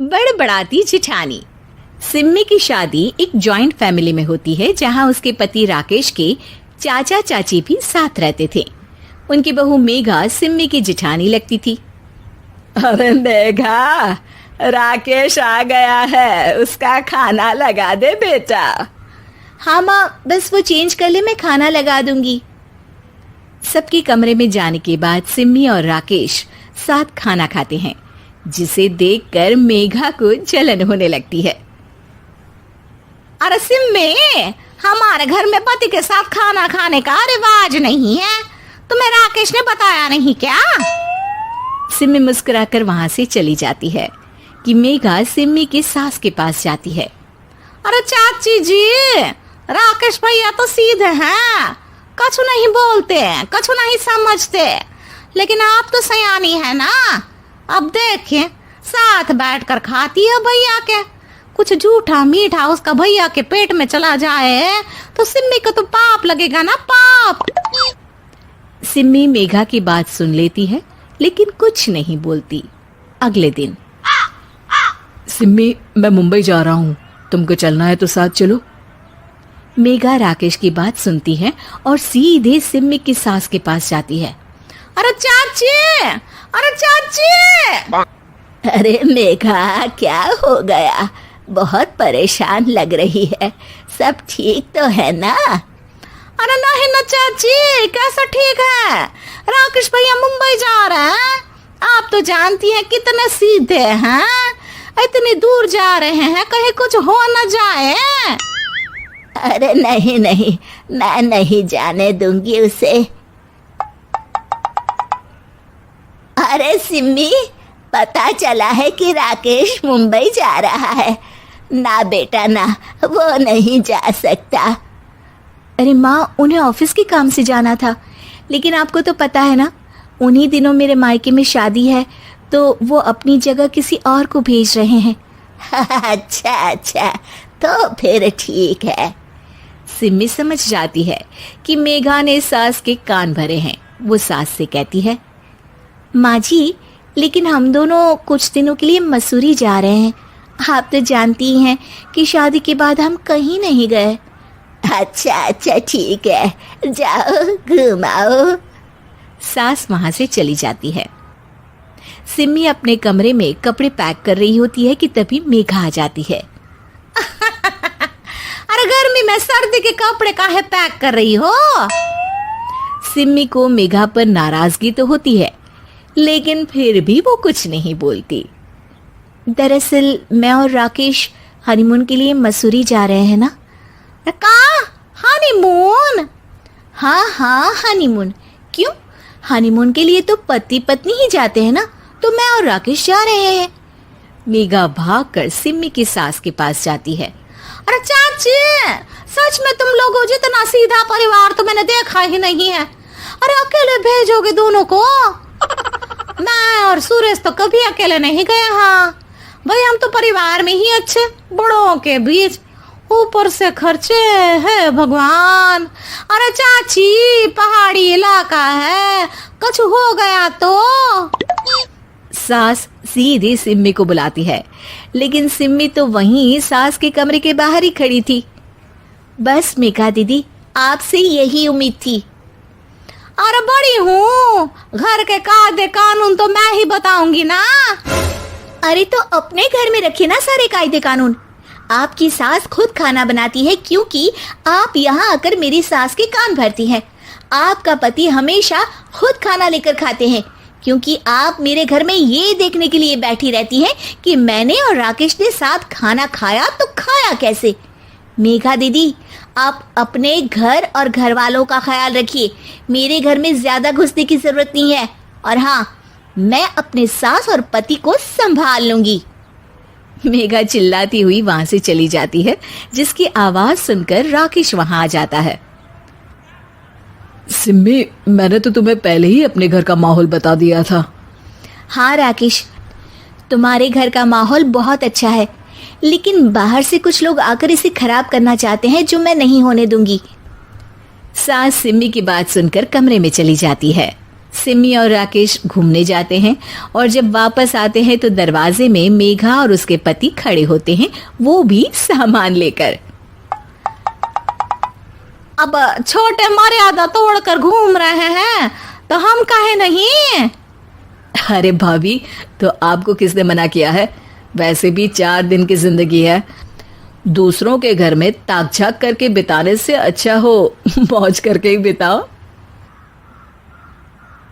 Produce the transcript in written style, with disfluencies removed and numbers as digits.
बड़बड़ाती जिठानी। सिम्मी की शादी एक जॉइंट फैमिली में होती है जहां उसके पति राकेश के चाचा चाची भी साथ रहते थे। उनकी बहू मेघा सिम्मी की जिठानी लगती थी। अरे मेघा, राकेश आ गया है, उसका खाना लगा दे बेटा। हाँ माँ, बस वो चेंज कर ले, मैं खाना लगा दूंगी। सबके कमरे में जाने के बाद सिम्मी और राकेश साथ खाना खाते हैं, जिसे देखकर मेघा को जलन होने लगती है। अरे सिम्मी, हमारे घर में पति के साथ खाना खाने का रिवाज नहीं है, तुम्हें राकेश ने बताया नहीं क्या? सिम्मी मुस्कुराकर वहां से चली जाती है कि मेघा सिम्मी की सास के पास जाती है। अरे चाची जी, राकेश भैया तो सीधे हैं, कछु नहीं बोलते, कछु नहीं समझते, लेकिन आप तो सयानी है ना। अब देखिए, साथ बैठकर खाती है भैया के, कुछ झूठा मीठा उसका भैया के पेट में चला जाए तो सिम्मी को तो पाप लगेगा ना, पाप। सिम्मी मेघा की बात सुन लेती है लेकिन कुछ नहीं बोलती। अगले दिन, सिम्मी, मैं मुंबई जा रहा हूँ, तुमको चलना है तो साथ चलो। मेघा राकेश की बात सुनती है और सीधे सिम्मी की सास के पास जाती है। अरे चाची, अरे चाची। अरे मेघा, क्या हो गया? बहुत परेशान लग रही है, सब ठीक तो है ना? अरे नहीं ना चाची, कैसा ठीक है? राकेश भैया मुंबई जा रहे हैं, आप तो जानती हैं कितने सीधे हैं, इतनी दूर जा रहे हैं, कहीं कुछ हो न जाए। अरे नहीं नहीं, मैं नहीं जाने दूंगी उसे। अरे सिम्मी, पता चला है कि राकेश मुंबई जा रहा है। ना बेटा ना, वो नहीं जा सकता। अरे माँ, उन्हें ऑफिस के काम से जाना था, लेकिन आपको तो पता है ना, उन्हीं दिनों मेरे मायके में शादी है, तो वो अपनी जगह किसी और को भेज रहे हैं। अच्छा अच्छा, तो फिर ठीक है। सिम्मी समझ जाती है कि मेघा ने सास के कान भरे हैं। वो सास से कहती है, माँ जी, लेकिन हम दोनों कुछ दिनों के लिए मसूरी जा रहे हैं। आप तो जानती हैं कि शादी के बाद हम कहीं नहीं गए। अच्छा अच्छा, ठीक है, जाओ घुमाओ। सास वहां से चली जाती है। सिम्मी अपने कमरे में कपड़े पैक कर रही होती है कि तभी मेघा आ जाती है। अरे गर्मी में सर्दी के कपड़े काहे पैक कर रही हो? सिम्मी को मेघा पर नाराजगी तो होती है, लेकिन फिर भी वो कुछ नहीं बोलती। दरअसल मैं और राकेश हनीमून के लिए मसूरी जा रहे हैं ना। का हनीमून? हाँ हाँ, हनीमून। क्यों? हनीमून के लिए तो पति पत्नी ही जाते हैं ना, तो मैं और राकेश जा रहे हैं। मेघा भागकर सिम्मी की सास के पास जाती है। अरे चाची, सच में तुम लोगों जितना सीधा परिवार तो मैंने देखा ही नहीं है। अरे अकेले भेजोगे दोनों को? मैं और सुरेश तो कभी अकेले नहीं गए। हाँ भाई, हम तो परिवार में ही अच्छे, बड़ों के बीच, ऊपर से खर्चे है भगवान। अरे चाची, पहाड़ी इलाका है, कुछ हो गया तो? सास सीधे सिम्मी को बुलाती है, लेकिन सिम्मी तो वहीं सास के कमरे के बाहर ही खड़ी थी। बस मेघा दीदी, आपसे यही उम्मीद थी। अरे बड़ी हूँ, घर के कायदे कानून तो मैं ही बताऊंगी ना। अरे तो अपने घर में रखिए ना सारे कायदे कानून। आपकी सास खुद खाना बनाती है, क्योंकि आप यहाँ आकर मेरी सास के कान भरती हैं। आपका पति हमेशा खुद खाना लेकर खाते हैं, क्योंकि आप मेरे घर में ये देखने के लिए बैठी रहती हैं कि मैंने और राकेश ने साथ खाना खाया तो खाया कैसे। मेघा दीदी, आप अपने घर और घर वालों का ख्याल रखिए। मेरे घर में ज्यादा घुसने की जरूरत नहीं है, और हाँ, मैं अपने सास और पति को संभाल लूंगी। मेघा चिल्लाती हुई वहां से चली जाती है, जिसकी आवाज सुनकर राकेश वहां आ जाता है। सिम्मी, मैंने तो तुम्हें पहले ही अपने घर का माहौल बता दिया था। हाँ राकेश, तुम्हारे घर का माहौल बहुत अच्छा है, लेकिन बाहर से कुछ लोग आकर इसे खराब करना चाहते हैं, जो मैं नहीं होने दूंगी। सास सिम्मी की बात सुनकर कमरे में चली जाती है। सिमी और राकेश घूमने जाते हैं और जब वापस आते हैं तो दरवाजे में मेघा और उसके पति खड़े होते हैं, वो भी सामान लेकर। अब छोटे मर्यादा तोड़कर घूम रहे हैं तो हम काहे नहीं। अरे भाभी, तो आपको किसने मना किया है? वैसे भी 4 दिन की जिंदगी है, दूसरों के घर में ताक झाक करके बिताने से अच्छा हो मौज करके ही बिताओ।